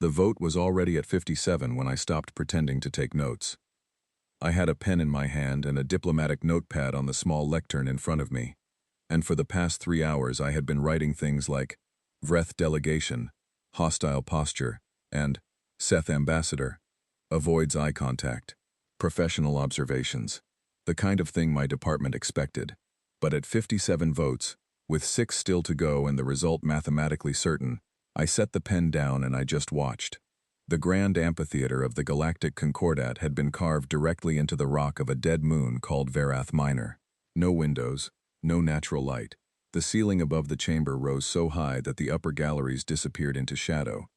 The vote was already at 57 when I stopped pretending to take notes. I had a pen in my hand and a diplomatic notepad on the small lectern in front of me, and for the past 3 hours I had been writing things like Vreth delegation, hostile posture, and Seth ambassador, avoids eye contact, professional observations, the kind of thing my department expected. But at 57 votes, with 6 still to go and the result mathematically certain, I set the pen down and I just watched. The grand amphitheater of the Galactic Concordat had been carved directly into the rock of a dead moon called Verath Minor. No windows, no natural light. The ceiling above the chamber rose so high that the upper galleries disappeared into shadow,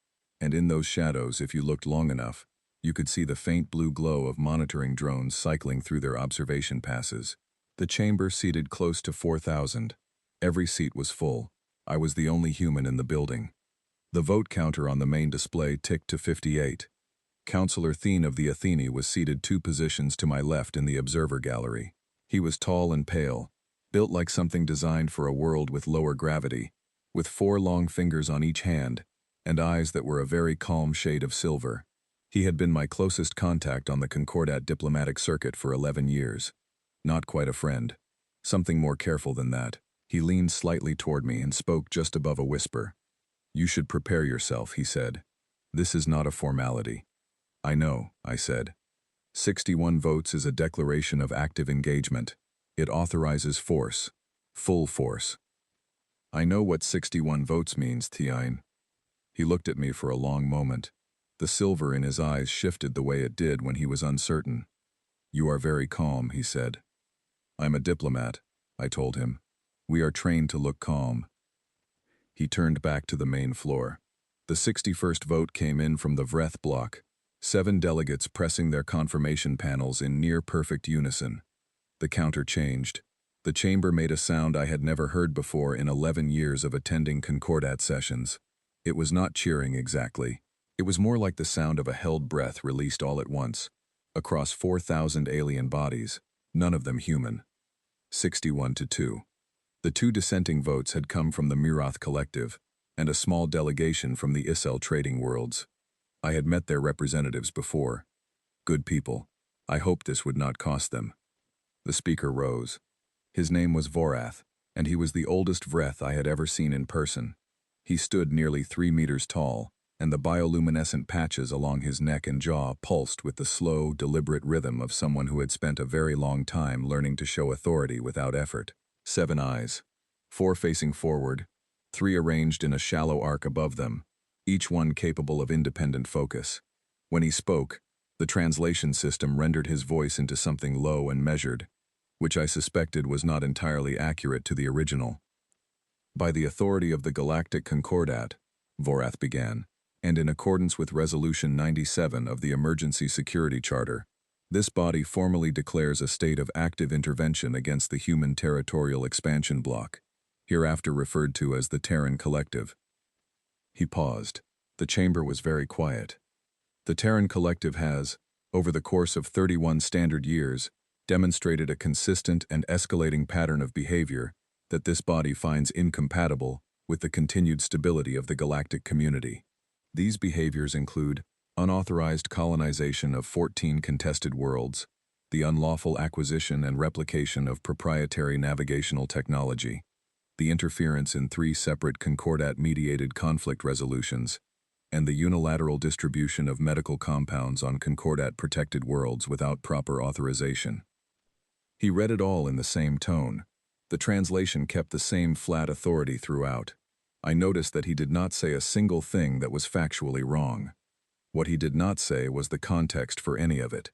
and in those shadows, if you looked long enough, you could see the faint blue glow of monitoring drones cycling through their observation passes. The chamber seated close to 4,000. Every seat was full. I was the only human in the building. The vote counter on the main display ticked to 58. Councillor Thene of the Athene was seated 2 positions to my left in the observer gallery. He was tall and pale, built like something designed for a world with lower gravity, with 4 long fingers on each hand, and eyes that were a very calm shade of silver. He had been my closest contact on the Concordat diplomatic circuit for 11 years. Not quite a friend. Something more careful than that. He leaned slightly toward me and spoke just above a whisper. "You should prepare yourself," he said. "This is not a formality." "I know," I said. 61 votes is a declaration of active engagement. It authorizes force. Full force. "I know what 61 votes means, Tiain." He looked at me for a long moment. The silver in his eyes shifted the way it did when he was uncertain. "You are very calm," he said. "I'm a diplomat," I told him. "We are trained to look calm." He turned back to the main floor. The 61st vote came in from the Vreth block, 7 delegates pressing their confirmation panels in near-perfect unison. The counter changed. The chamber made a sound I had never heard before in 11 years of attending Concordat sessions. It was not cheering exactly. It was more like the sound of a held breath released all at once, across 4,000 alien bodies, none of them human. 61 to 2. The 2 dissenting votes had come from the Mirath Collective, and a small delegation from the Issel trading worlds. I had met their representatives before. Good people. I hoped this would not cost them. The speaker rose. His name was Vorath, and he was the oldest Vreth I had ever seen in person. He stood nearly 3 meters tall, and the bioluminescent patches along his neck and jaw pulsed with the slow, deliberate rhythm of someone who had spent a very long time learning to show authority without effort. 7 eyes. 4 facing forward, 3 arranged in a shallow arc above them, each one capable of independent focus. When he spoke, the translation system rendered his voice into something low and measured, which I suspected was not entirely accurate to the original. "By the authority of the Galactic Concordat," Vorath began, "and in accordance with Resolution 97 of the Emergency Security Charter, this body formally declares a state of active intervention against the human territorial expansion bloc, hereafter referred to as the Terran Collective." He paused. The chamber was very quiet. The Terran Collective has, over the course of 31 standard years, demonstrated a consistent and escalating pattern of behavior that this body finds incompatible with the continued stability of the galactic community. These behaviors include unauthorized colonization of 14 contested worlds, the unlawful acquisition and replication of proprietary navigational technology, the interference in 3 separate Concordat-mediated conflict resolutions, and the unilateral distribution of medical compounds on Concordat-protected worlds without proper authorization. He read it all in the same tone. The translation kept the same flat authority throughout. I noticed that he did not say a single thing that was factually wrong. What he did not say was the context for any of it.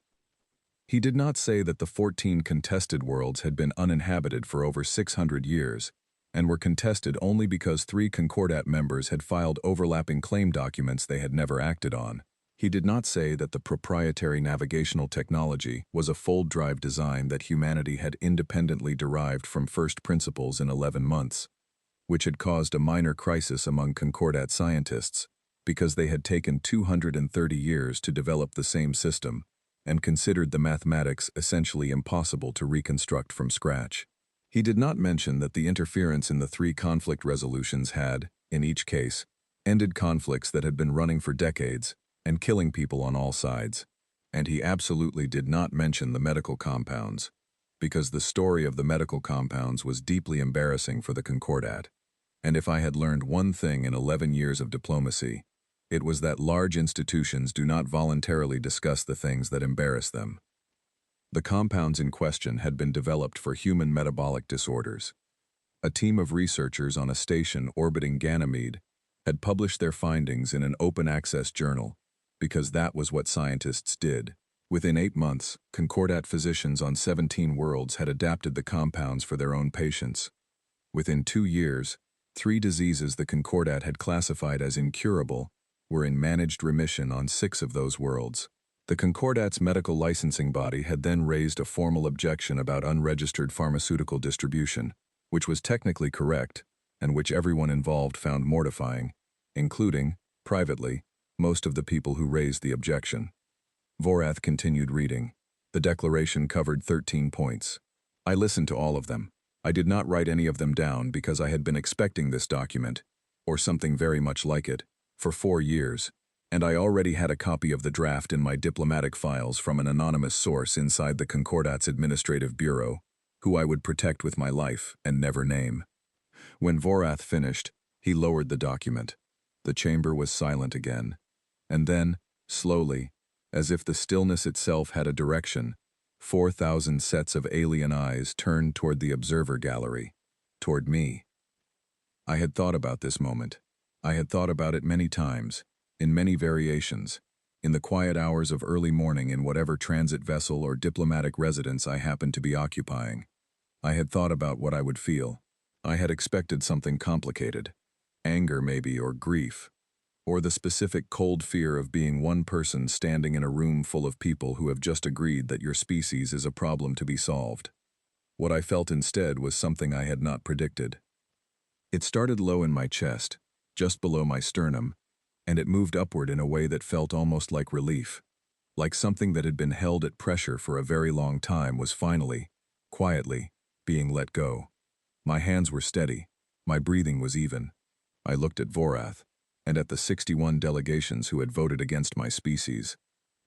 He did not say that the 14 contested worlds had been uninhabited for over 600 years, and were contested only because 3 Concordat members had filed overlapping claim documents they had never acted on. He did not say that the proprietary navigational technology was a fold drive design that humanity had independently derived from first principles in 11 months, which had caused a minor crisis among Concordat scientists because they had taken 230 years to develop the same system and considered the mathematics essentially impossible to reconstruct from scratch. He did not mention that the interference in the 3 conflict resolutions had, in each case, ended conflicts that had been running for decades, and killing people on all sides. And he absolutely did not mention the medical compounds, because the story of the medical compounds was deeply embarrassing for the Concordat. And if I had learned one thing in 11 years of diplomacy, it was that large institutions do not voluntarily discuss the things that embarrass them. The compounds in question had been developed for human metabolic disorders. A team of researchers on a station orbiting Ganymede had published their findings in an open-access journal, because that was what scientists did. Within 8 months, Concordat physicians on 17 worlds had adapted the compounds for their own patients. Within 2 years, 3 diseases the Concordat had classified as incurable were in managed remission on 6 of those worlds. The Concordat's medical licensing body had then raised a formal objection about unregistered pharmaceutical distribution, which was technically correct, and which everyone involved found mortifying, including, privately, most of the people who raised the objection. Vorath continued reading. The declaration covered 13 points. I listened to all of them. I did not write any of them down because I had been expecting this document, or something very much like it, for 4 years, and I already had a copy of the draft in my diplomatic files from an anonymous source inside the Concordat's administrative bureau, who I would protect with my life and never name. When Vorath finished, he lowered the document. The chamber was silent again. And then, slowly, as if the stillness itself had a direction, 4,000 sets of alien eyes turned toward the observer gallery, toward me. I had thought about this moment. I had thought about it many times, in many variations, in the quiet hours of early morning in whatever transit vessel or diplomatic residence I happened to be occupying. I had thought about what I would feel. I had expected something complicated. Anger maybe, or grief. Or the specific cold fear of being one person standing in a room full of people who have just agreed that your species is a problem to be solved. What I felt instead was something I had not predicted. It started low in my chest, just below my sternum, and it moved upward in a way that felt almost like relief, like something that had been held at pressure for a very long time was finally, quietly, being let go. My hands were steady, my breathing was even. I looked at Vorath, and at the 61 delegations who had voted against my species,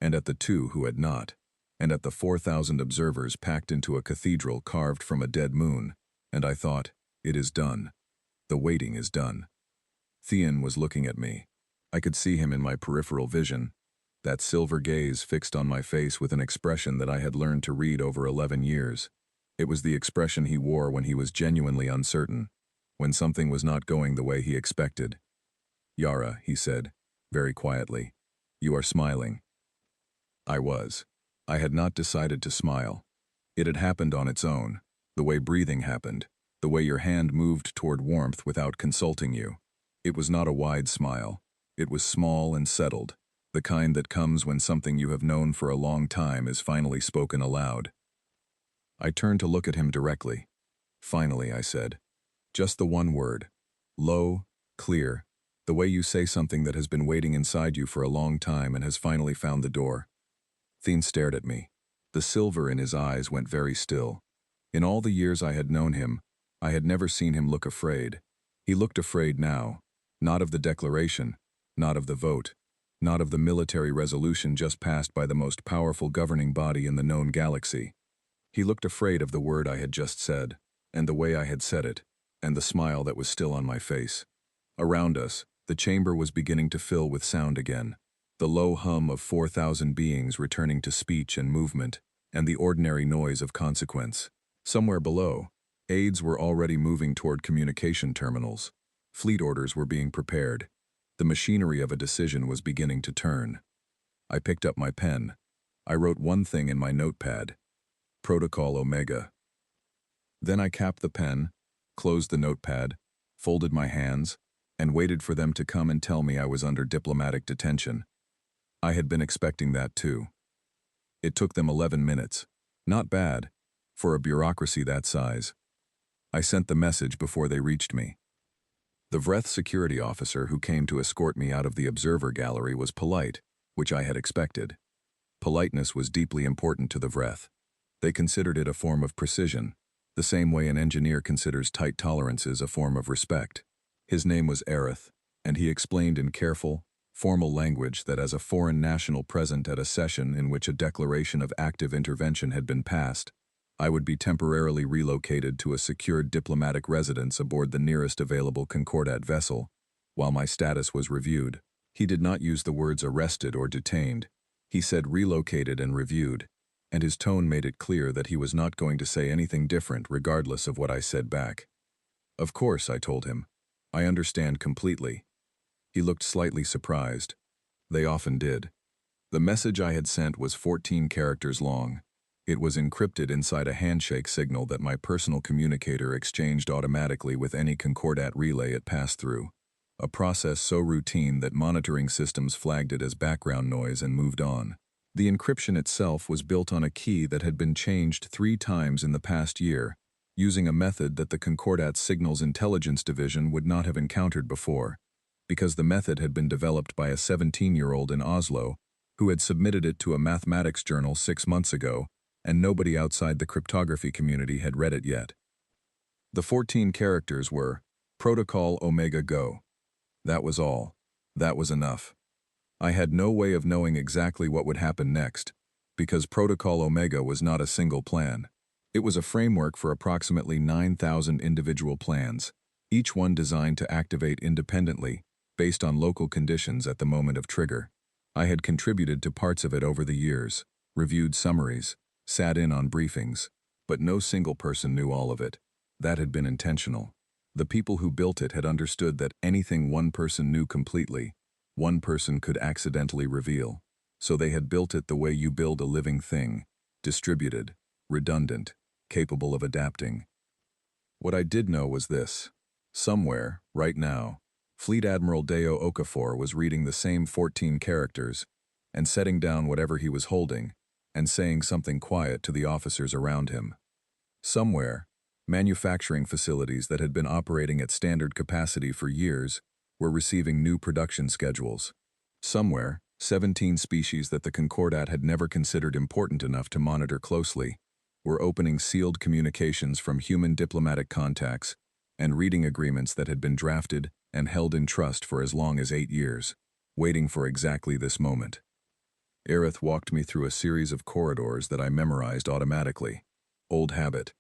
and at the 2 who had not, and at the 4,000 observers packed into a cathedral carved from a dead moon, and I thought, it is done. The waiting is done. Theon was looking at me. I could see him in my peripheral vision, that silver gaze fixed on my face with an expression that I had learned to read over 11 years. It was the expression he wore when he was genuinely uncertain, when something was not going the way he expected. "Yara," he said, very quietly, "you are smiling." I was. I had not decided to smile. It had happened on its own, the way breathing happened, the way your hand moved toward warmth without consulting you. It was not a wide smile. It was small and settled, the kind that comes when something you have known for a long time is finally spoken aloud. I turned to look at him directly. "Finally," I said. Just the one word. Low, clear, the way you say something that has been waiting inside you for a long time and has finally found the door. Thien stared at me. The silver in his eyes went very still. In all the years I had known him, I had never seen him look afraid. He looked afraid now, not of the declaration, not of the vote, not of the military resolution just passed by the most powerful governing body in the known galaxy. He looked afraid of the word I had just said, and the way I had said it, and the smile that was still on my face. Around us, the chamber was beginning to fill with sound again, the low hum of 4,000 beings returning to speech and movement, and the ordinary noise of consequence. Somewhere below, aides were already moving toward communication terminals. Fleet orders were being prepared. The machinery of a decision was beginning to turn. I picked up my pen. I wrote one thing in my notepad: Protocol Omega. Then I capped the pen, closed the notepad, folded my hands, and waited for them to come and tell me I was under diplomatic detention. I had been expecting that too. It took them 11 minutes. Not bad, for a bureaucracy that size. I sent the message before they reached me. The Vreth security officer who came to escort me out of the observer gallery was polite, which I had expected. Politeness was deeply important to the Vreth. They considered it a form of precision, the same way an engineer considers tight tolerances a form of respect. His name was Aerith. and he explained in careful, formal language that as a foreign national present at a session in which a declaration of active intervention had been passed, I would be temporarily relocated to a secured diplomatic residence aboard the nearest available Concordat vessel, while my status was reviewed. He did not use the words arrested or detained. He said relocated and reviewed, and his tone made it clear that he was not going to say anything different regardless of what I said back. Of course, I told him. I understand completely. He looked slightly surprised. They often did. The message I had sent was 14 characters long. It was encrypted inside a handshake signal that my personal communicator exchanged automatically with any Concordat relay it passed through, a process so routine that monitoring systems flagged it as background noise and moved on. The encryption itself was built on a key that had been changed 3 times in the past year, using a method that the Concordat Signals Intelligence Division would not have encountered before, because the method had been developed by a 17-year-old in Oslo who had submitted it to a mathematics journal 6 months ago, and nobody outside the cryptography community had read it yet. The 14 characters were Protocol Omega Go. That was all. That was enough. I had no way of knowing exactly what would happen next, because Protocol Omega was not a single plan. It was a framework for approximately 9,000 individual plans, each one designed to activate independently, based on local conditions at the moment of trigger. I had contributed to parts of it over the years, reviewed summaries, sat in on briefings, but no single person knew all of it. That had been intentional. The people who built it had understood that anything one person knew completely, one person could accidentally reveal. So they had built it the way you build a living thing, distributed, redundant, capable of adapting. What I did know was this. Somewhere, right now, Fleet Admiral Deo Okafor was reading the same 14 characters and setting down whatever he was holding and saying something quiet to the officers around him. Somewhere, manufacturing facilities that had been operating at standard capacity for years were receiving new production schedules. Somewhere, 17 species that the Concordat had never considered important enough to monitor closely were opening sealed communications from human diplomatic contacts and reading agreements that had been drafted and held in trust for as long as 8 years, waiting for exactly this moment. Aerith walked me through a series of corridors that I memorized automatically. Old habit.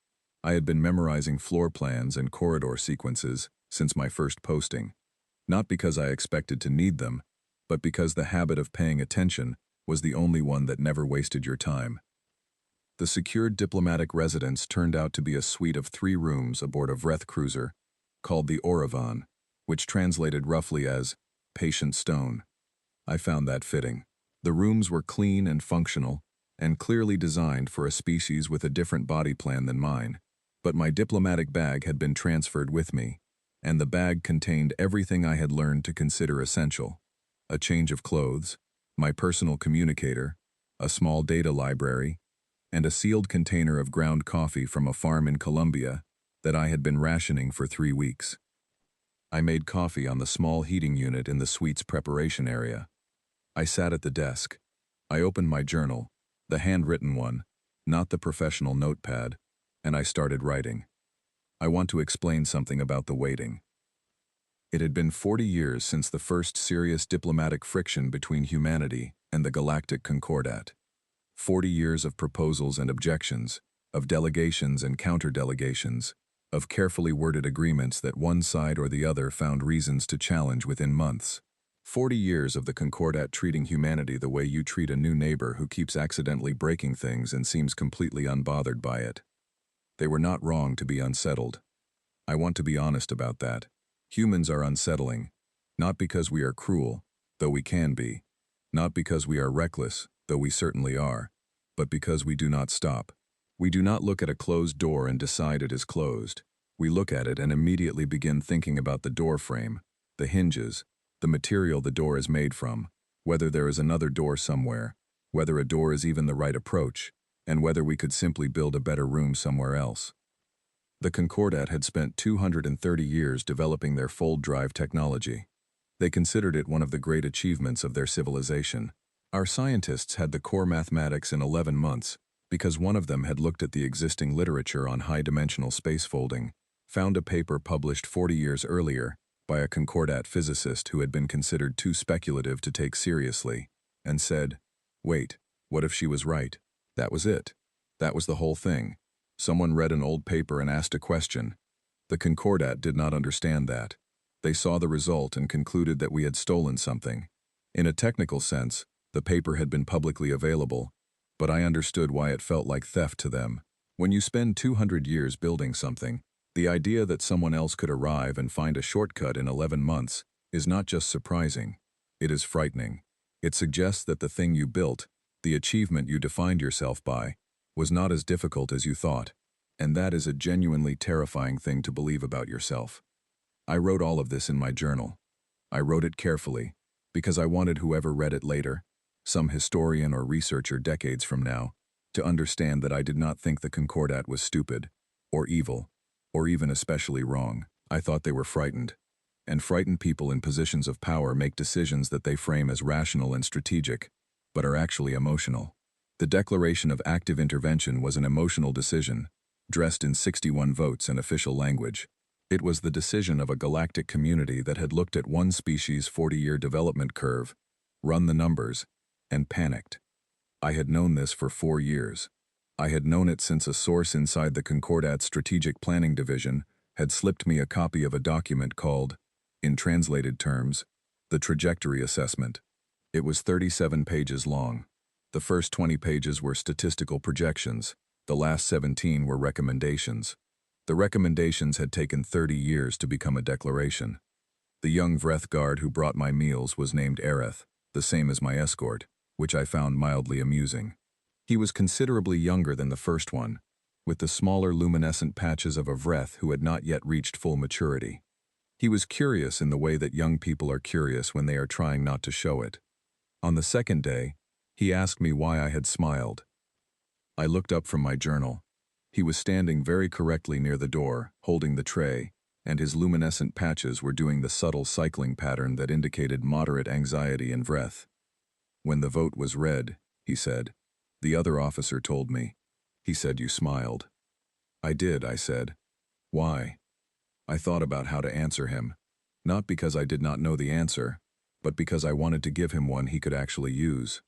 I had been memorizing floor plans and corridor sequences since my first posting, not because I expected to need them, but because the habit of paying attention was the only one that never wasted your time. The secured diplomatic residence turned out to be a suite of 3 rooms aboard a Vreth cruiser called the Oravan, which translated roughly as patient stone. I found that fitting. The rooms were clean and functional, and clearly designed for a species with a different body plan than mine, but my diplomatic bag had been transferred with me, and the bag contained everything I had learned to consider essential: a change of clothes, my personal communicator, a small data library, and a sealed container of ground coffee from a farm in Colombia that I had been rationing for 3 weeks. I made coffee on the small heating unit in the suite's preparation area. I sat at the desk. I opened my journal, the handwritten one, not the professional notepad, and I started writing. I want to explain something about the waiting. It had been 40 years since the first serious diplomatic friction between humanity and the Galactic Concordat. 40 years of proposals and objections, of delegations and counter-delegations, of carefully worded agreements that one side or the other found reasons to challenge within months. 40 years of the Concordat treating humanity the way you treat a new neighbor who keeps accidentally breaking things and seems completely unbothered by it. They were not wrong to be unsettled. I want to be honest about that. Humans are unsettling, not because we are cruel, though we can be, not because we are reckless, though we certainly are, but because we do not stop. We do not look at a closed door and decide it is closed. We look at it and immediately begin thinking about the door frame, the hinges, the material the door is made from, whether there is another door somewhere, whether a door is even the right approach, and whether we could simply build a better room somewhere else. The Concordat had spent 230 years developing their fold drive technology. They considered it one of the great achievements of their civilization. Our scientists had the core mathematics in 11 months because one of them had looked at the existing literature on high-dimensional space folding, found a paper published 40 years earlier by by a Concordat physicist who had been considered too speculative to take seriously, and said, "Wait, what if she was right?" That was it. That was the whole thing. Someone read an old paper and asked a question. The Concordat did not understand that. They saw the result and concluded that we had stolen something. In a technical sense, the paper had been publicly available, but I understood why it felt like theft to them. When you spend 200 years building something, the idea that someone else could arrive and find a shortcut in 11 months is not just surprising, it is frightening. It suggests that the thing you built, the achievement you defined yourself by, was not as difficult as you thought, and that is a genuinely terrifying thing to believe about yourself. I wrote all of this in my journal. I wrote it carefully, because I wanted whoever read it later, some historian or researcher decades from now, to understand that I did not think the Concordat was stupid, or evil, or even especially wrong. I thought they were frightened. And frightened people in positions of power make decisions that they frame as rational and strategic, but are actually emotional. The declaration of active intervention was an emotional decision, dressed in 61 votes and official language. It was the decision of a galactic community that had looked at one species' 40-year development curve, run the numbers, and panicked. I had known this for 4 years. I had known it since a source inside the Concordat's Strategic Planning Division had slipped me a copy of a document called, in translated terms, the Trajectory Assessment. It was 37 pages long. The first 20 pages were statistical projections. The last 17 were recommendations. The recommendations had taken 30 years to become a declaration. The young Vreth guard who brought my meals was named Aerith, the same as my escort, which I found mildly amusing. He was considerably younger than the first one, with the smaller luminescent patches of a Vreth who had not yet reached full maturity. He was curious in the way that young people are curious when they are trying not to show it. On the second day, he asked me why I had smiled. I looked up from my journal. He was standing very correctly near the door, holding the tray, and his luminescent patches were doing the subtle cycling pattern that indicated moderate anxiety in Vreth. When the vote was read, he said, the other officer told me. He said you smiled. I did, I said. Why? I thought about how to answer him, not because I did not know the answer, but because I wanted to give him one he could actually use.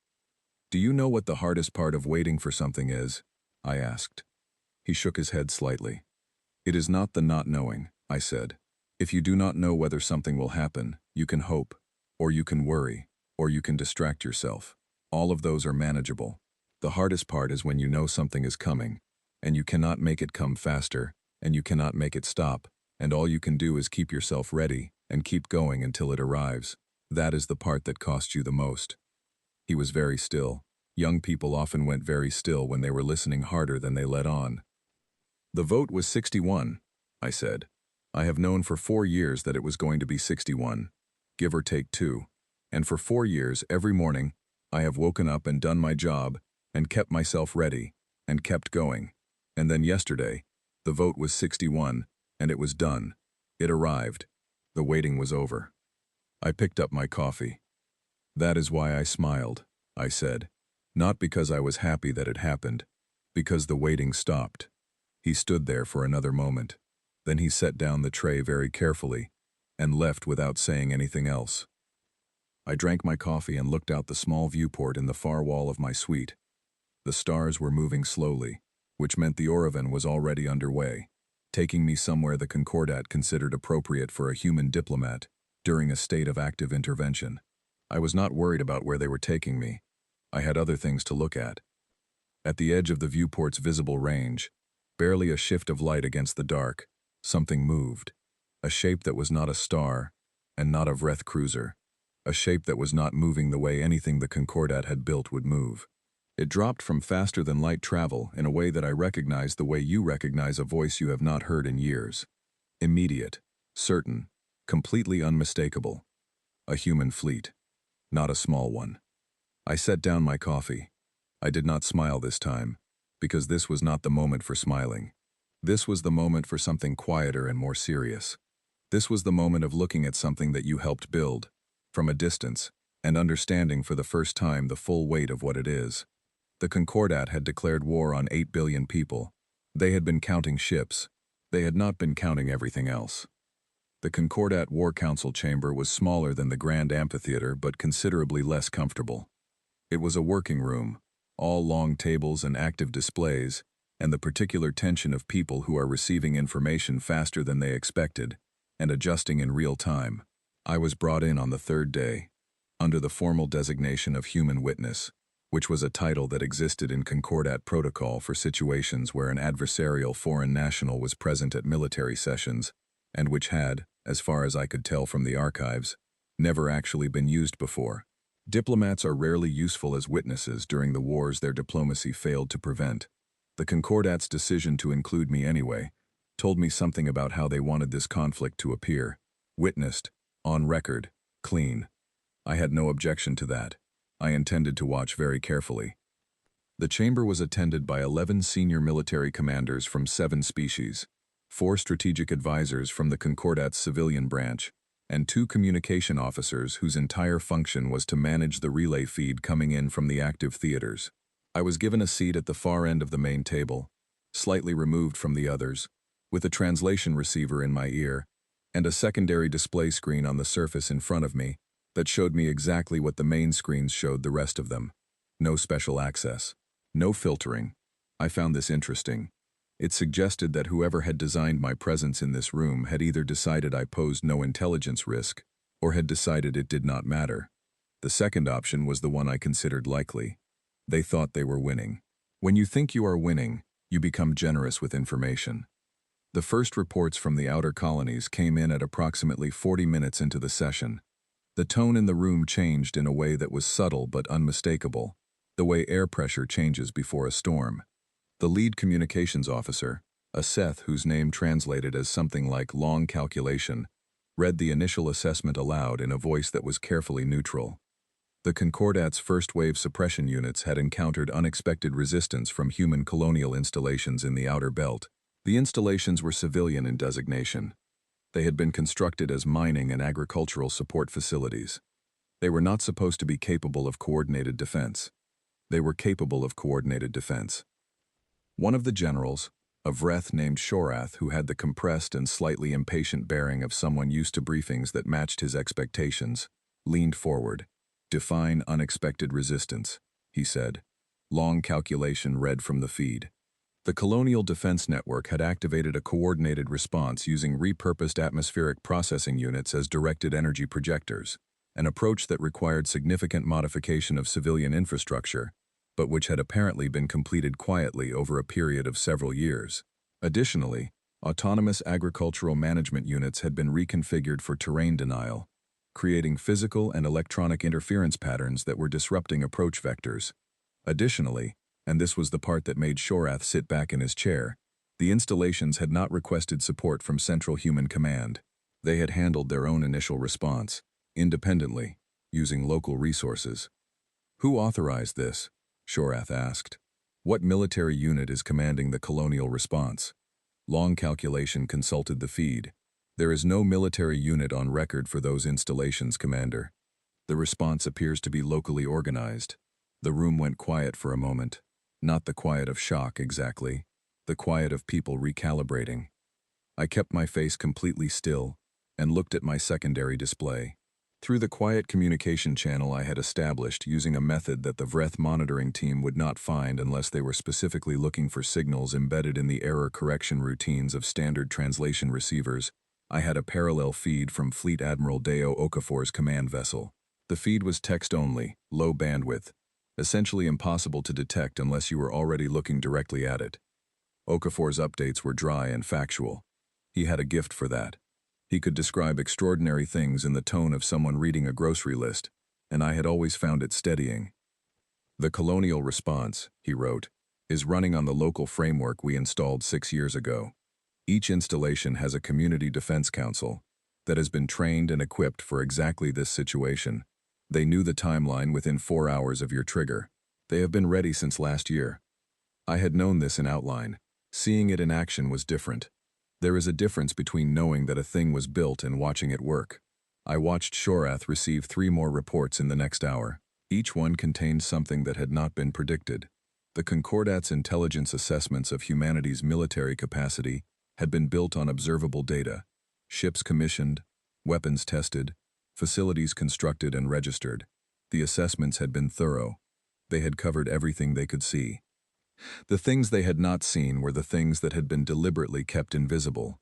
Do you know what the hardest part of waiting for something is? I asked. He shook his head slightly. It is not the not knowing, I said. If you do not know whether something will happen, you can hope, or you can worry, or you can distract yourself. All of those are manageable. The hardest part is when you know something is coming, and you cannot make it come faster, and you cannot make it stop, and all you can do is keep yourself ready and keep going until it arrives. That is the part that costs you the most. He was very still. Young people often went very still when they were listening harder than they let on. The vote was 61, I said. I have known for 4 years that it was going to be 61, give or take 2. And for 4 years, every morning, I have woken up and done my job, and kept myself ready, and kept going. And then yesterday, the vote was 61, and it was done. It arrived. The waiting was over. I picked up my coffee. That is why I smiled, I said. Not because I was happy that it happened, because the waiting stopped. He stood there for another moment. Then he set down the tray very carefully, and left without saying anything else. I drank my coffee and looked out the small viewport in the far wall of my suite. The stars were moving slowly, which meant the Oravan was already underway, taking me somewhere the Concordat considered appropriate for a human diplomat during a state of active intervention. I was not worried about where they were taking me. I had other things to look at. At the edge of the viewport's visible range, barely a shift of light against the dark, something moved. A shape that was not a star, and not a Vreth cruiser. A shape that was not moving the way anything the Concordat had built would move. It dropped from faster-than-light travel in a way that I recognized the way you recognize a voice you have not heard in years. Immediate, certain, completely unmistakable. A human fleet, not a small one. I set down my coffee. I did not smile this time, because this was not the moment for smiling. This was the moment for something quieter and more serious. This was the moment of looking at something that you helped build, from a distance, and understanding for the first time the full weight of what it is. The Concordat had declared war on 8 billion people. They had been counting ships. They had not been counting everything else. The Concordat War Council chamber was smaller than the Grand Amphitheater but considerably less comfortable. It was a working room, all long tables and active displays, and the particular tension of people who are receiving information faster than they expected and adjusting in real time. I was brought in on the third day, under the formal designation of human witness, which was a title that existed in Concordat protocol for situations where an adversarial foreign national was present at military sessions, and which had, as far as I could tell from the archives, never actually been used before. Diplomats are rarely useful as witnesses during the wars their diplomacy failed to prevent. The Concordat's decision to include me anyway told me something about how they wanted this conflict to appear. Witnessed, on record, clean. I had no objection to that. I intended to watch very carefully. The chamber was attended by 11 senior military commanders from 7 species, 4 strategic advisors from the Concordat's civilian branch, and 2 communication officers whose entire function was to manage the relay feed coming in from the active theaters. I was given a seat at the far end of the main table, slightly removed from the others, with a translation receiver in my ear, and a secondary display screen on the surface in front of me that showed me exactly what the main screens showed the rest of them. No special access. No filtering. I found this interesting. It suggested that whoever had designed my presence in this room had either decided I posed no intelligence risk, or had decided it did not matter. The second option was the one I considered likely. They thought they were winning. When you think you are winning, you become generous with information. The first reports from the outer colonies came in at approximately 40 minutes into the session. The tone in the room changed in a way that was subtle but unmistakable, the way air pressure changes before a storm. The lead communications officer, a Seth whose name translated as something like long calculation, read the initial assessment aloud in a voice that was carefully neutral. The Concordat's first-wave suppression units had encountered unexpected resistance from human colonial installations in the outer belt. The installations were civilian in designation. They had been constructed as mining and agricultural support facilities. They were not supposed to be capable of coordinated defense. They were capable of coordinated defense. One of the generals, a Vreth named Shorath who had the compressed and slightly impatient bearing of someone used to briefings that matched his expectations, leaned forward. "Define unexpected resistance," he said. Long calculation read from the feed. The Colonial Defense Network had activated a coordinated response using repurposed atmospheric processing units as directed energy projectors, an approach that required significant modification of civilian infrastructure, but which had apparently been completed quietly over a period of several years. Additionally, autonomous agricultural management units had been reconfigured for terrain denial, creating physical and electronic interference patterns that were disrupting approach vectors. Additionally, and this was the part that made Shorath sit back in his chair, the installations had not requested support from Central Human Command. They had handled their own initial response, independently, using local resources. "Who authorized this?" Shorath asked. "What military unit is commanding the colonial response?" Long calculation consulted the feed. "There is no military unit on record for those installations, Commander. The response appears to be locally organized." The room went quiet for a moment. Not the quiet of shock, exactly. The quiet of people recalibrating. I kept my face completely still and looked at my secondary display. Through the quiet communication channel I had established using a method that the Vreth monitoring team would not find unless they were specifically looking for signals embedded in the error correction routines of standard translation receivers, I had a parallel feed from Fleet Admiral Deo Okafor's command vessel. The feed was text-only, low bandwidth, essentially impossible to detect unless you were already looking directly at it. Okafor's updates were dry and factual. He had a gift for that. He could describe extraordinary things in the tone of someone reading a grocery list, and I had always found it steadying. "The colonial response," he wrote, "is running on the local framework we installed 6 years ago. Each installation has a community defense council that has been trained and equipped for exactly this situation. They knew the timeline within 4 hours of your trigger. They have been ready since last year." I had known this in outline. Seeing it in action was different. There is a difference between knowing that a thing was built and watching it work. I watched Shorath receive 3 more reports in the next hour. Each one contained something that had not been predicted. The Concordat's intelligence assessments of humanity's military capacity had been built on observable data, Ships commissioned, weapons tested, facilities constructed and registered. The assessments had been thorough. They had covered everything they could see. The things they had not seen were the things that had been deliberately kept invisible.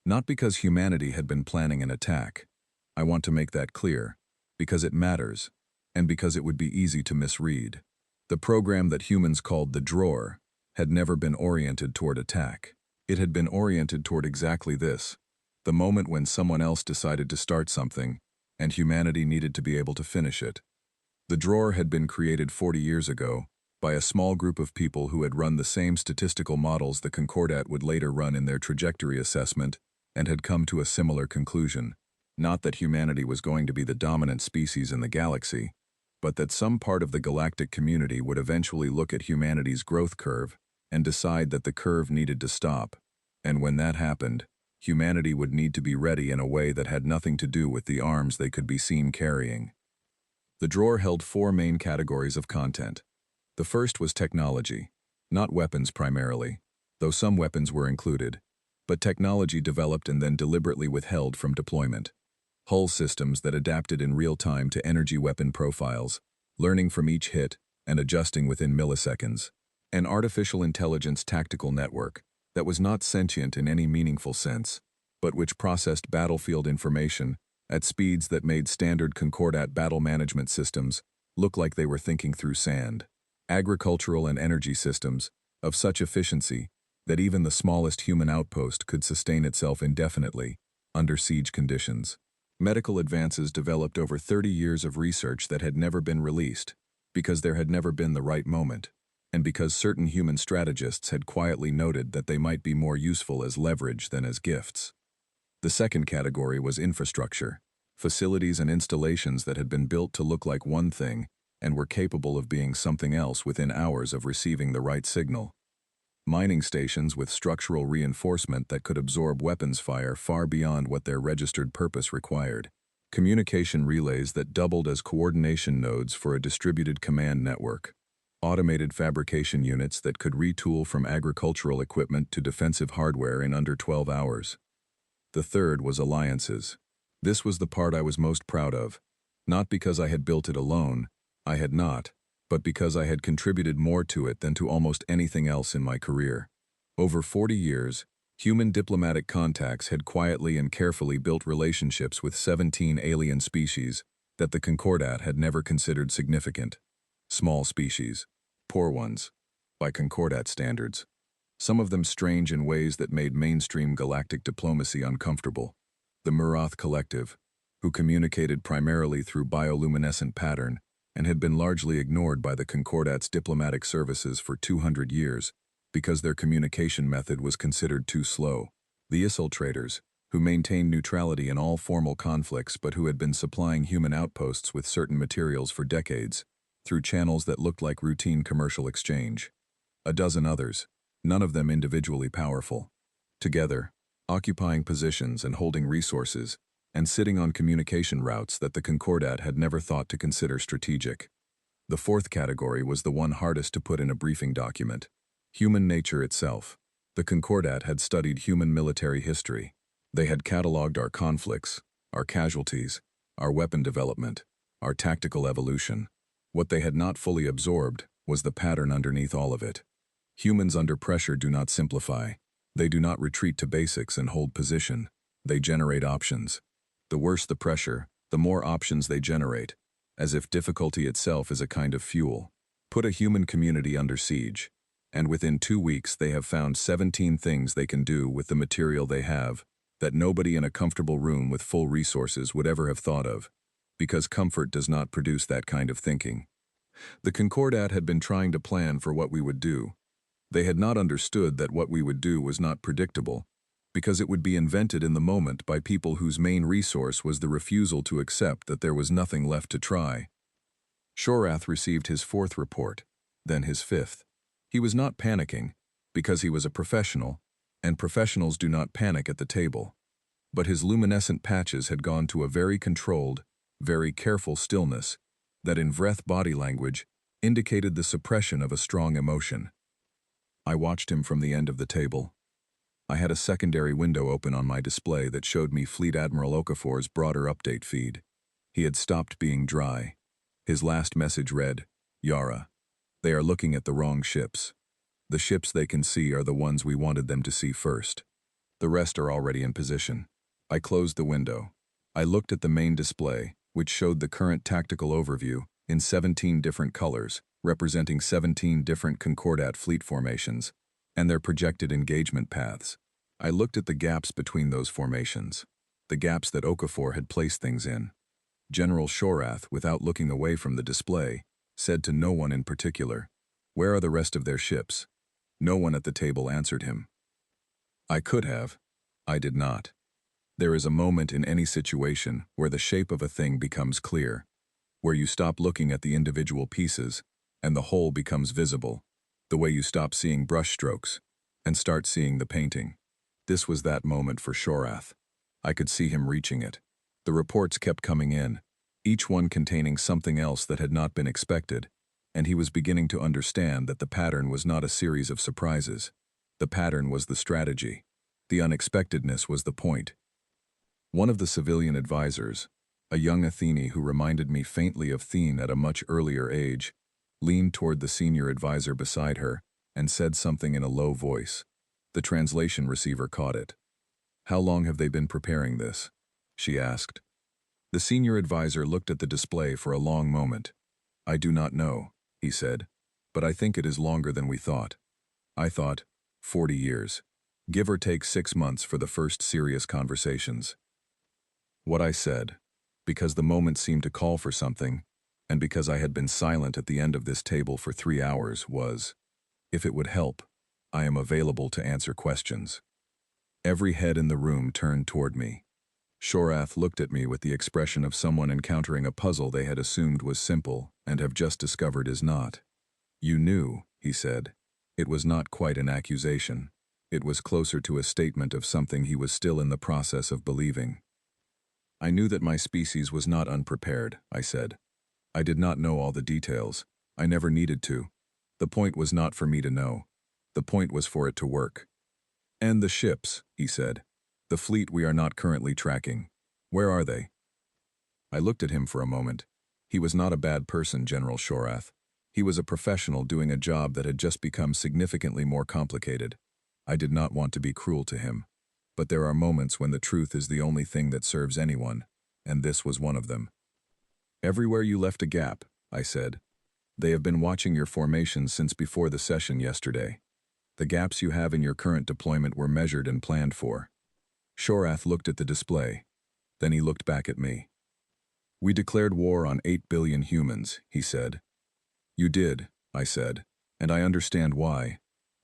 Not because humanity had been planning an attack. I want to make that clear, because it matters, and because it would be easy to misread. The program that humans called the drawer had never been oriented toward attack. It had been oriented toward exactly this, the moment when someone else decided to start something, and humanity needed to be able to finish it. The drawer had been created 40 years ago by a small group of people who had run the same statistical models the Concordat would later run in their trajectory assessment and had come to a similar conclusion. Not that humanity was going to be the dominant species in the galaxy, but that some part of the galactic community would eventually look at humanity's growth curve and decide that the curve needed to stop. And when that happened, humanity would need to be ready in a way that had nothing to do with the arms they could be seen carrying. The drawer held 4 main categories of content. The first was technology, not weapons primarily, though some weapons were included, but technology developed and then deliberately withheld from deployment. Hull systems that adapted in real time to energy weapon profiles, learning from each hit and adjusting within milliseconds. An artificial intelligence tactical network that was not sentient in any meaningful sense, but which processed battlefield information at speeds that made standard Concordat battle management systems look like they were thinking through sand. Agricultural and energy systems of such efficiency that even the smallest human outpost could sustain itself indefinitely under siege conditions. Medical advances developed over 30 years of research that had never been released, because there had never been the right moment, and because certain human strategists had quietly noted that they might be more useful as leverage than as gifts. The second category was infrastructure, facilities and installations that had been built to look like one thing and were capable of being something else within hours of receiving the right signal. Mining stations with structural reinforcement that could absorb weapons fire far beyond what their registered purpose required. Communication relays that doubled as coordination nodes for a distributed command network. Automated fabrication units that could retool from agricultural equipment to defensive hardware in under 12 hours. The third was alliances. This was the part I was most proud of, not because I had built it alone, I had not, but because I had contributed more to it than to almost anything else in my career. Over 40 years, human diplomatic contacts had quietly and carefully built relationships with 17 alien species that the Concordat had never considered significant. Small species, poor ones, by Concordat standards. Some of them strange in ways that made mainstream galactic diplomacy uncomfortable. The Murath Collective, who communicated primarily through bioluminescent pattern and had been largely ignored by the Concordat's diplomatic services for 200 years because their communication method was considered too slow. The Issil traders, who maintained neutrality in all formal conflicts but who had been supplying human outposts with certain materials for decades, through channels that looked like routine commercial exchange. A dozen others, none of them individually powerful. Together, occupying positions and holding resources, and sitting on communication routes that the Concordat had never thought to consider strategic. The fourth category was the one hardest to put in a briefing document. Human nature itself. The Concordat had studied human military history. They had catalogued our conflicts, our casualties, our weapon development, our tactical evolution. What they had not fully absorbed was the pattern underneath all of it. Humans under pressure do not simplify. They do not retreat to basics and hold position. They generate options. The worse the pressure, the more options they generate, as if difficulty itself is a kind of fuel. Put a human community under siege, and within 2 weeks they have found 17 things they can do with the material they have that nobody in a comfortable room with full resources would ever have thought of, because comfort does not produce that kind of thinking. The Concordat had been trying to plan for what we would do. They had not understood that what we would do was not predictable, because it would be invented in the moment by people whose main resource was the refusal to accept that there was nothing left to try. Shorath received his 4th report, then his 5th. He was not panicking, because he was a professional, and professionals do not panic at the table. But his luminescent patches had gone to a very controlled, very careful stillness that in Vreth body language indicated the suppression of a strong emotion. I watched him from the end of the table. I had a secondary window open on my display that showed me Fleet Admiral Okafor's broader update feed. He had stopped being dry. His last message read, "Yara, they are looking at the wrong ships. The ships they can see are the ones we wanted them to see first. The rest are already in position." I closed the window. I looked at the main display, which showed the current tactical overview in 17 different colors, representing 17 different Concordat fleet formations, and their projected engagement paths. I looked at the gaps between those formations, the gaps that Okafor had placed things in. General Shorath, without looking away from the display, said to no one in particular, "Where are the rest of their ships?" No one at the table answered him. I could have. I did not. There is a moment in any situation where the shape of a thing becomes clear, where you stop looking at the individual pieces and the whole becomes visible, the way you stop seeing brushstrokes and start seeing the painting. This was that moment for Shorath. I could see him reaching it. The reports kept coming in, each one containing something else that had not been expected, and he was beginning to understand that the pattern was not a series of surprises. The pattern was the strategy. The unexpectedness was the point. One of the civilian advisors, a young Athene who reminded me faintly of Thene at a much earlier age, leaned toward the senior advisor beside her and said something in a low voice. The translation receiver caught it. "How long have they been preparing this?" she asked. The senior advisor looked at the display for a long moment. "I do not know," he said, "but I think it is longer than we thought. I thought 40 years. Give or take 6 months for the first serious conversations." What I said, because the moment seemed to call for something, and because I had been silent at the end of this table for 3 hours, was, "If it would help, I am available to answer questions." Every head in the room turned toward me. Shorath looked at me with the expression of someone encountering a puzzle they had assumed was simple and have just discovered is not. "You knew," he said. It was not quite an accusation. It was closer to a statement of something he was still in the process of believing. "I knew that my species was not unprepared," I said. "I did not know all the details. I never needed to. The point was not for me to know. The point was for it to work." "And the ships," he said. "The fleet we are not currently tracking. Where are they?" I looked at him for a moment. He was not a bad person, General Shorath. He was a professional doing a job that had just become significantly more complicated. I did not want to be cruel to him. But there are moments when the truth is the only thing that serves anyone, and this was one of them. "Everywhere you left a gap," I said. "They have been watching your formations since before the session yesterday. The gaps you have in your current deployment were measured and planned for." Shorath looked at the display. Then he looked back at me. "We declared war on 8 billion humans," he said. "You did," I said, "and I understand why.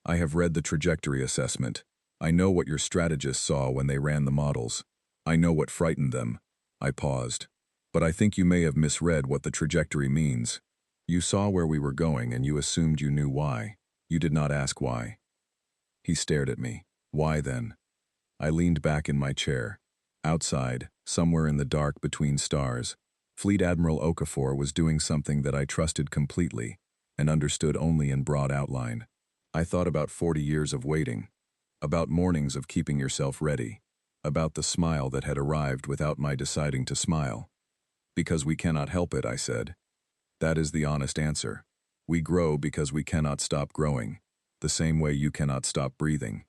I have read the trajectory assessment. I know what your strategists saw when they ran the models. I know what frightened them." I paused. "But I think you may have misread what the trajectory means. You saw where we were going and you assumed you knew why. You did not ask why." He stared at me. "Why then?" I leaned back in my chair. Outside, somewhere in the dark between stars, Fleet Admiral Okafor was doing something that I trusted completely and understood only in broad outline. I thought about 40 years of waiting, about mornings of keeping yourself ready, about the smile that had arrived without my deciding to smile. "Because we cannot help it," I said. "That is the honest answer. We grow because we cannot stop growing, the same way you cannot stop breathing.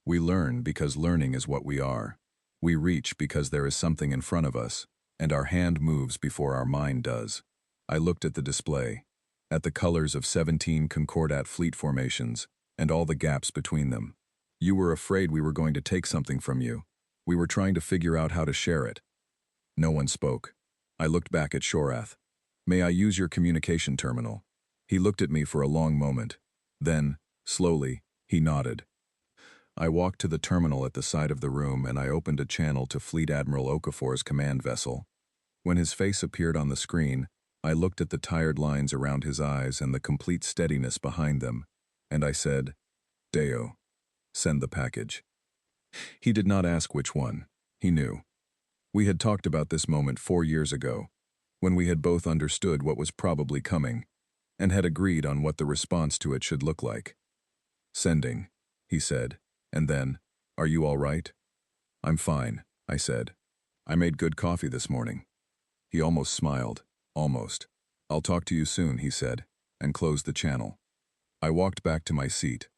We learn because learning is what we are. We reach because there is something in front of us, and our hand moves before our mind does." I looked at the display, at the colors of 17 Concordat fleet formations, and all the gaps between them. "You were afraid we were going to take something from you. We were trying to figure out how to share it." No one spoke. I looked back at Shorath. "May I use your communication terminal?" He looked at me for a long moment. Then, slowly, he nodded. I walked to the terminal at the side of the room and I opened a channel to Fleet Admiral Okafor's command vessel. When his face appeared on the screen, I looked at the tired lines around his eyes and the complete steadiness behind them, and I said, "Deo, send the package." He did not ask which one. He knew. We had talked about this moment 4 years ago, when we had both understood what was probably coming, and had agreed on what the response to it should look like. "Sending," he said, and then, Are you all right? I'm fine, I said. I made good coffee this morning. He almost smiled. Almost. I'll talk to you soon, he said, and closed the channel. I walked back to my seat.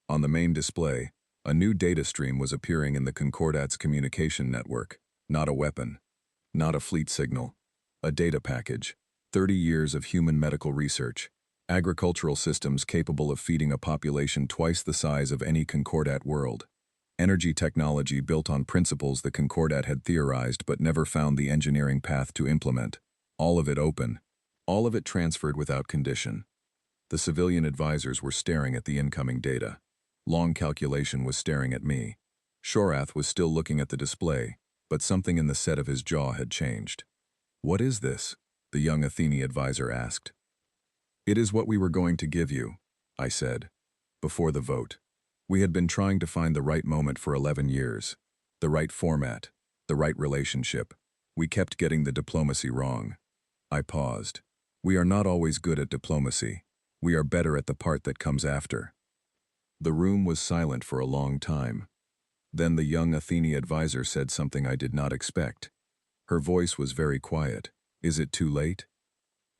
On the main display, a new data stream was appearing in the Concordat's communication network. Not a weapon. Not a fleet signal. A data package. 30 years of human medical research. Agricultural systems capable of feeding a population twice the size of any Concordat world. Energy technology built on principles the Concordat had theorized but never found the engineering path to implement. All of it open. All of it transferred without condition. The civilian advisors were staring at the incoming data. Long Calculation was staring at me. Shorath was still looking at the display, but something in the set of his jaw had changed. "What is this?" the young Athene advisor asked. "It is what we were going to give you," I said, before the vote. We had been trying to find the right moment for 11 years, the right format, the right relationship. We kept getting the diplomacy wrong. I paused. We are not always good at diplomacy. We are better at the part that comes after. The room was silent for a long time. Then the young Athene advisor said something I did not expect. Her voice was very quiet. "Is it too late?"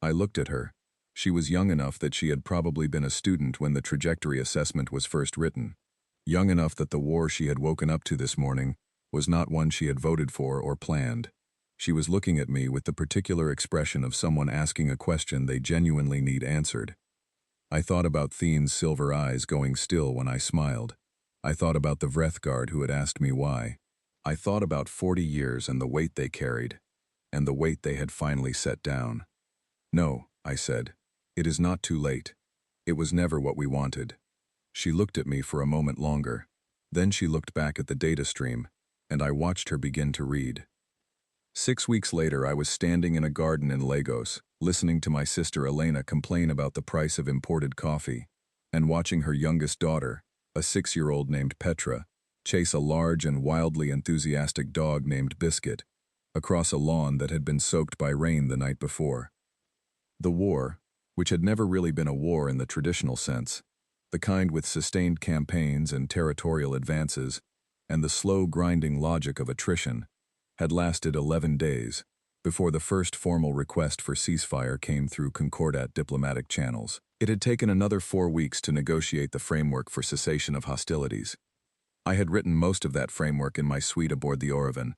I looked at her. She was young enough that she had probably been a student when the trajectory assessment was first written. Young enough that the war she had woken up to this morning was not one she had voted for or planned. She was looking at me with the particular expression of someone asking a question they genuinely need answered. I thought about Thene's silver eyes going still when I smiled. I thought about the Vrethgard who had asked me why. I thought about 40 years and the weight they carried, and the weight they had finally set down. "No," I said. "It is not too late. It was never what we wanted." She looked at me for a moment longer. Then she looked back at the data stream, and I watched her begin to read. 6 weeks later, I was standing in a garden in Lagos, listening to my sister Elena complain about the price of imported coffee, and watching her youngest daughter, a 6-year-old named Petra, chase a large and wildly enthusiastic dog named Biscuit across a lawn that had been soaked by rain the night before. The war, which had never really been a war in the traditional sense, the kind with sustained campaigns and territorial advances, and the slow grinding logic of attrition, had lasted 11 days before the first formal request for ceasefire came through Concordat diplomatic channels. It had taken another 4 weeks to negotiate the framework for cessation of hostilities. I had written most of that framework in my suite aboard the Orevan,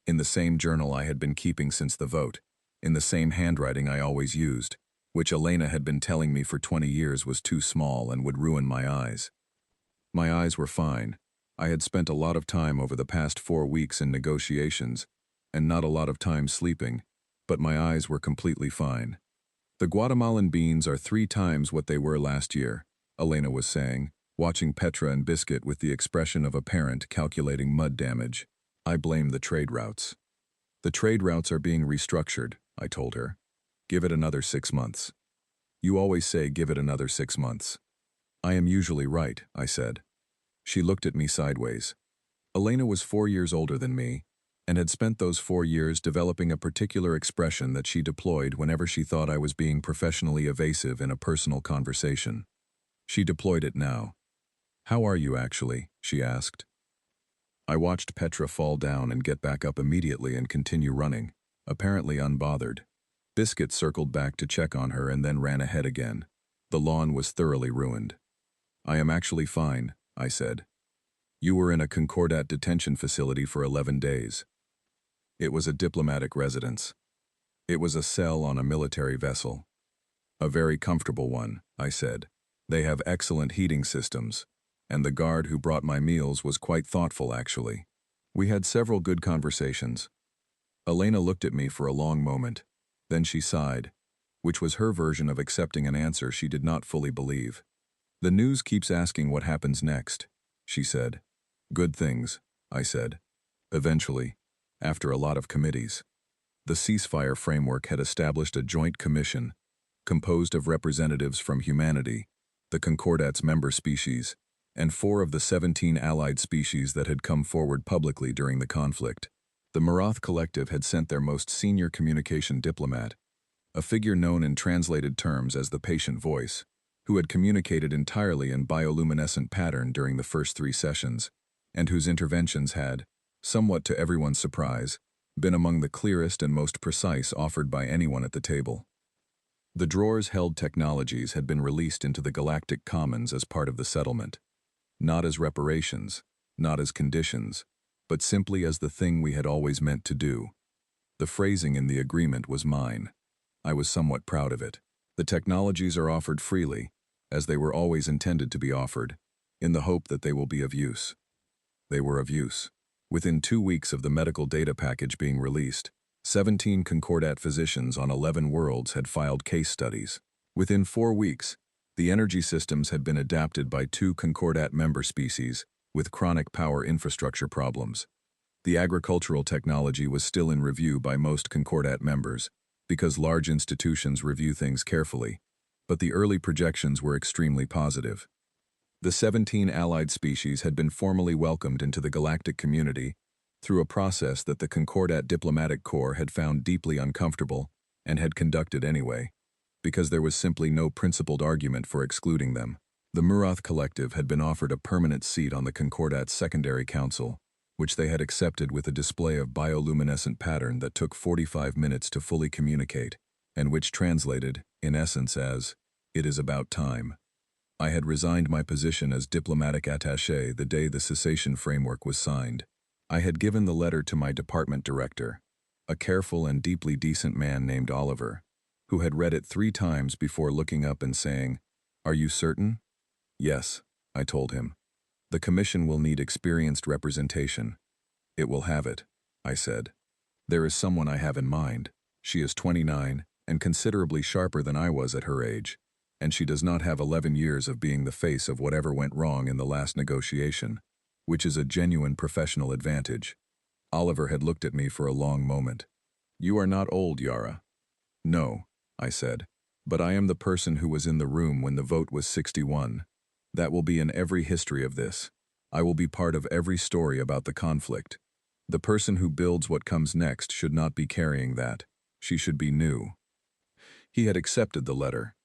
in the same journal I had been keeping since the vote, in the same handwriting I always used, which Elena had been telling me for 20 years was too small and would ruin my eyes. My eyes were fine. I had spent a lot of time over the past 4 weeks in negotiations, and not a lot of time sleeping, but my eyes were completely fine. "The Guatemalan beans are 3 times what they were last year," Elena was saying, watching Petra and Biscuit with the expression of a parent calculating mud damage. "I blame the trade routes." "The trade routes are being restructured," I told her. "Give it another 6 months." "You always say give it another 6 months." "I am usually right," I said. She looked at me sideways. Elena was 4 years older than me, and had spent those 4 years developing a particular expression that she deployed whenever she thought I was being professionally evasive in a personal conversation. She deployed it now. "How are you, actually?" she asked. I watched Petra fall down and get back up immediately and continue running, apparently unbothered. Biscuit circled back to check on her and then ran ahead again. The lawn was thoroughly ruined. "I am actually fine," I said. "You were in a Concordat detention facility for 11 days. It was a diplomatic residence. It was a cell on a military vessel. A very comfortable one," I said. "They have excellent heating systems, and the guard who brought my meals was quite thoughtful, actually." We had several good conversations. Elena looked at me for a long moment. Then she sighed, which was her version of accepting an answer she did not fully believe. "The news keeps asking what happens next," she said. "Good things," I said. "Eventually, after a lot of committees." The ceasefire framework had established a joint commission, composed of representatives from humanity, the Concordat's member species, and 4 of the 17 allied species that had come forward publicly during the conflict. The Marath Collective had sent their most senior communication diplomat, a figure known in translated terms as the patient voice, who had communicated entirely in bioluminescent pattern during the first 3 sessions. and whose interventions had, somewhat to everyone's surprise, been among the clearest and most precise offered by anyone at the table. The drawers held technologies had been released into the Galactic Commons as part of the settlement, not as reparations, not as conditions, but simply as the thing we had always meant to do. The phrasing in the agreement was mine. I was somewhat proud of it. The technologies are offered freely, as they were always intended to be offered, in the hope that they will be of use. They were of use. Within 2 weeks of the medical data package being released, 17 Concordat physicians on 11 worlds had filed case studies. Within 4 weeks, the energy systems had been adapted by 2 Concordat member species with chronic power infrastructure problems. The agricultural technology was still in review by most Concordat members, because large institutions review things carefully, but the early projections were extremely positive. The 17 allied species had been formally welcomed into the galactic community through a process that the Concordat Diplomatic Corps had found deeply uncomfortable and had conducted anyway, because there was simply no principled argument for excluding them. The Murath Collective had been offered a permanent seat on the Concordat's Secondary Council, which they had accepted with a display of bioluminescent pattern that took 45 minutes to fully communicate, and which translated, in essence, as, "It is about time." I had resigned my position as diplomatic attaché the day the cessation framework was signed. I had given the letter to my department director, a careful and deeply decent man named Oliver, who had read it 3 times before looking up and saying, "Are you certain?" "Yes," I told him. "The commission will need experienced representation." "It will have it," I said. "There is someone I have in mind. She is 29 and considerably sharper than I was at her age, and she does not have 11 years of being the face of whatever went wrong in the last negotiation, which is a genuine professional advantage." Oliver had looked at me for a long moment. "You are not old, Yara." "No," I said, "but I am the person who was in the room when the vote was 61. That will be in every history of this. I will be part of every story about the conflict. The person who builds what comes next should not be carrying that. She should be new." He had accepted the letter.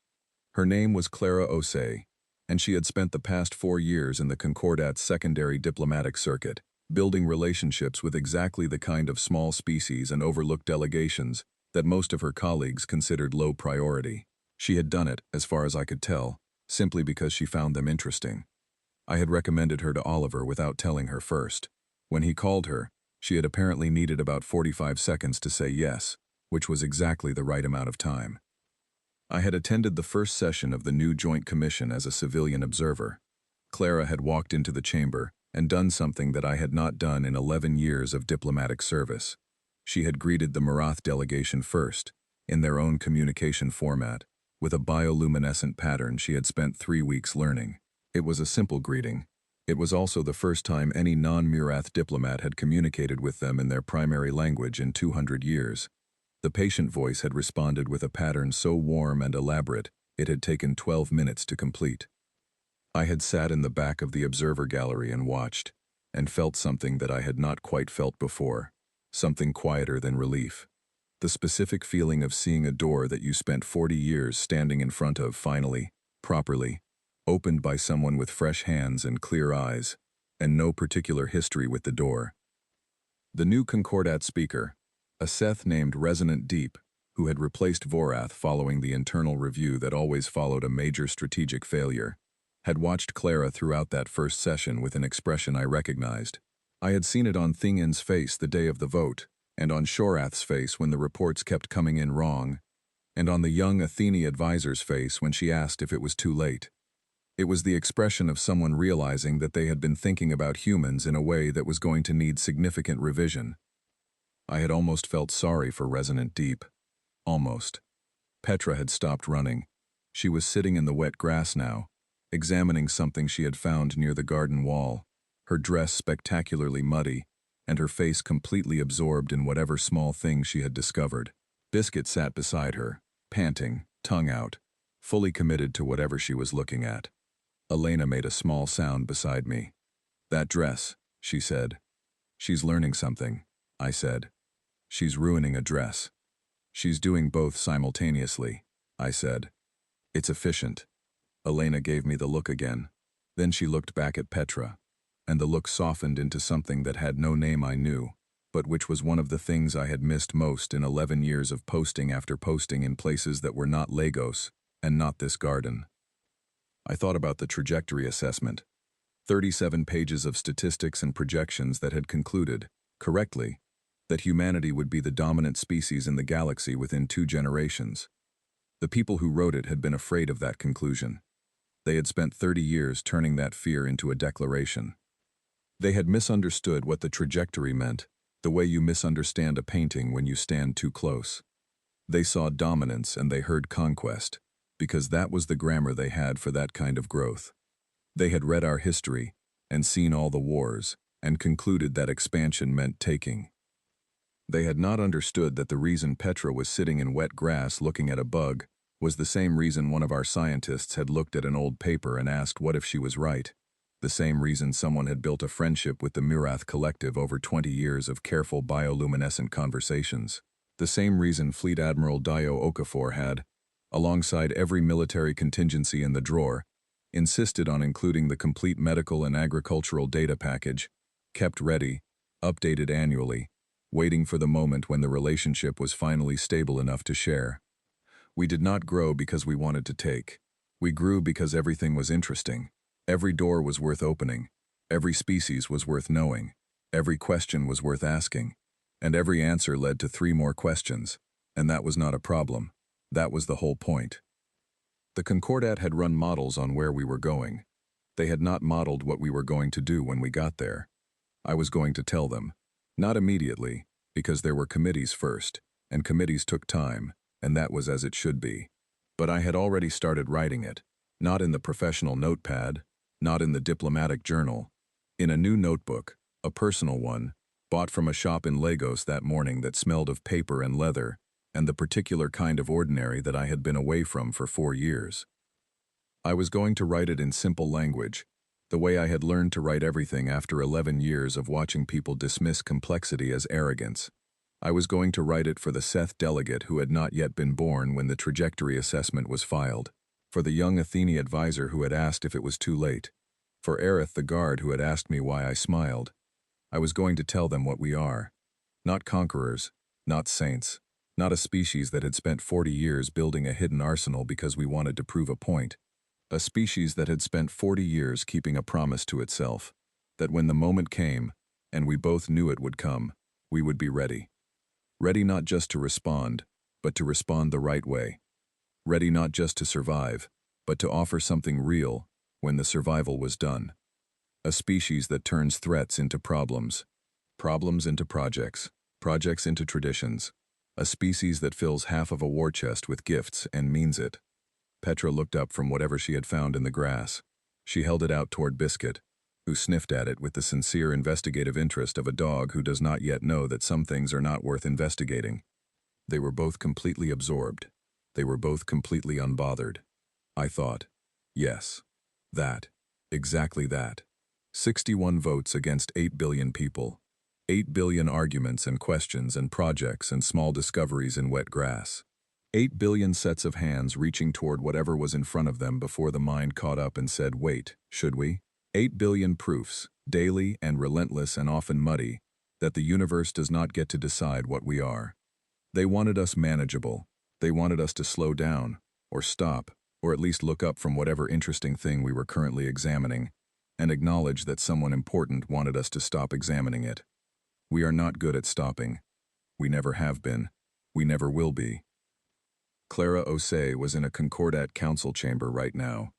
Her name was Clara Osei, and she had spent the past 4 years in the Concordat's secondary diplomatic circuit, building relationships with exactly the kind of small species and overlooked delegations that most of her colleagues considered low priority. She had done it, as far as I could tell, simply because she found them interesting. I had recommended her to Oliver without telling her first. When he called her, she had apparently needed about 45 seconds to say yes, which was exactly the right amount of time. I had attended the first session of the new Joint Commission as a civilian observer. Clara had walked into the chamber and done something that I had not done in 11 years of diplomatic service. She had greeted the Marath delegation first, in their own communication format, with a bioluminescent pattern she had spent 3 weeks learning. It was a simple greeting. It was also the first time any non-Murath diplomat had communicated with them in their primary language in 200 years. The patient voice had responded with a pattern so warm and elaborate it had taken 12 minutes to complete. I had sat in the back of the observer gallery and watched, and felt something that I had not quite felt before, something quieter than relief. The specific feeling of seeing a door that you spent 40 years standing in front of finally, properly, opened by someone with fresh hands and clear eyes, and no particular history with the door. The new Concordat speaker, a Seth named Resonant Deep, who had replaced Vorath following the internal review that always followed a major strategic failure, had watched Clara throughout that first session with an expression I recognized. I had seen it on Thingin's face the day of the vote, and on Shorath's face when the reports kept coming in wrong, and on the young Athene advisor's face when she asked if it was too late. It was the expression of someone realizing that they had been thinking about humans in a way that was going to need significant revision. I had almost felt sorry for Resonant Deep. Almost. Petra had stopped running. She was sitting in the wet grass now, examining something she had found near the garden wall, her dress spectacularly muddy, and her face completely absorbed in whatever small thing she had discovered. Biscuit sat beside her, panting, tongue out, fully committed to whatever she was looking at. Elena made a small sound beside me. "That dress," she said. "She's learning something," I said. "She's ruining a dress." "She's doing both simultaneously," I said. "It's efficient." Elena gave me the look again. Then she looked back at Petra. and the look softened into something that had no name I knew, but which was one of the things I had missed most in 11 years of posting after posting in places that were not Lagos, and not this garden. I thought about the trajectory assessment. 37 pages of statistics and projections that had concluded, correctly, that humanity would be the dominant species in the galaxy within 2 generations. The people who wrote it had been afraid of that conclusion. They had spent 30 years turning that fear into a declaration. They had misunderstood what the trajectory meant, the way you misunderstand a painting when you stand too close. They saw dominance and they heard conquest, because that was the grammar they had for that kind of growth. They had read our history and seen all the wars and concluded that expansion meant taking. They had not understood that the reason Petra was sitting in wet grass looking at a bug was the same reason one of our scientists had looked at an old paper and asked what if she was right. The same reason someone had built a friendship with the Murath Collective over 20 years of careful bioluminescent conversations. The same reason Fleet Admiral Dio Okafor had, alongside every military contingency in the drawer, insisted on including the complete medical and agricultural data package, kept ready, updated annually, waiting for the moment when the relationship was finally stable enough to share. We did not grow because we wanted to take. We grew because everything was interesting. Every door was worth opening, every species was worth knowing, every question was worth asking, and every answer led to 3 more questions, and that was not a problem. That was the whole point. The Concordat had run models on where we were going. They had not modeled what we were going to do when we got there. I was going to tell them. Not immediately, because there were committees first, and committees took time, and that was as it should be. But I had already started writing it, not in the professional notepad, not in the diplomatic journal, in a new notebook, a personal one, bought from a shop in Lagos that morning that smelled of paper and leather, and the particular kind of ordinary that I had been away from for 4 years. I was going to write it in simple language, the way I had learned to write everything after 11 years of watching people dismiss complexity as arrogance. I was going to write it for the Seth delegate who had not yet been born when the trajectory assessment was filed, for the young Athene advisor who had asked if it was too late, for Aerith the guard who had asked me why I smiled. I was going to tell them what we are. Not conquerors, not saints, not a species that had spent 40 years building a hidden arsenal because we wanted to prove a point. A species that had spent 40 years keeping a promise to itself, that when the moment came, and we both knew it would come, we would be ready. Ready not just to respond, but to respond the right way. Ready not just to survive, but to offer something real when the survival was done. A species that turns threats into problems, problems into projects, projects into traditions. A species that fills half of a war chest with gifts and means it. Petra looked up from whatever she had found in the grass. She held it out toward Biscuit, who sniffed at it with the sincere investigative interest of a dog who does not yet know that some things are not worth investigating. They were both completely absorbed. They were both completely unbothered. I thought, yes, that, exactly that. 61 votes against 8 billion people. 8 billion arguments and questions and projects and small discoveries in wet grass. 8 billion sets of hands reaching toward whatever was in front of them before the mind caught up and said, wait, should we? 8 billion proofs, daily and relentless and often muddy, that the universe does not get to decide what we are. They wanted us manageable. They wanted us to slow down, or stop, or at least look up from whatever interesting thing we were currently examining, and acknowledge that someone important wanted us to stop examining it. We are not good at stopping. We never have been. We never will be. Clara Osei was in a Concordat council chamber right now,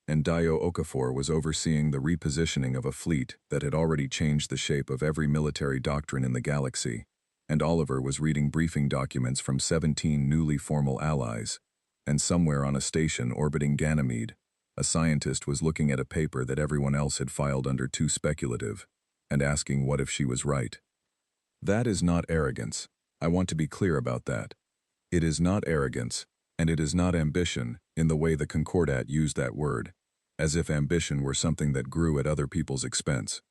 and Dio Okafor was overseeing the repositioning of a fleet that had already changed the shape of every military doctrine in the galaxy, and Oliver was reading briefing documents from 17 newly formal allies, and somewhere on a station orbiting Ganymede, a scientist was looking at a paper that everyone else had filed under too speculative, and asking what if she was right. That is not arrogance. I want to be clear about that. It is not arrogance, and it is not ambition in the way the Concordat used that word, as if ambition were something that grew at other people's expense.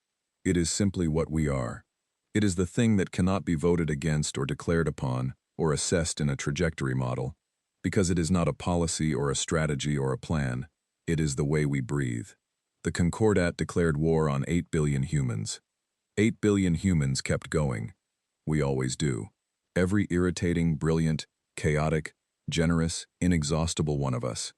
It is simply what we are. It is the thing that cannot be voted against or declared upon or assessed in a trajectory model, because it is not a policy or a strategy or a plan. It is the way we breathe. The Concordat declared war on 8 billion humans. 8 billion humans kept going. We always do. Every irritating, brilliant, chaotic, generous, inexhaustible one of us.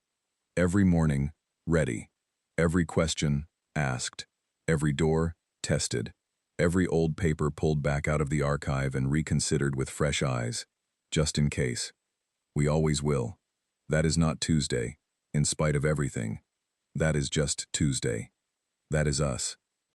Every morning, ready. Every question, asked. Every door, tested. Every old paper pulled back out of the archive and reconsidered with fresh eyes. Just in case. We always will. That is not Tuesday, in spite of everything. That is just Tuesday. That is us.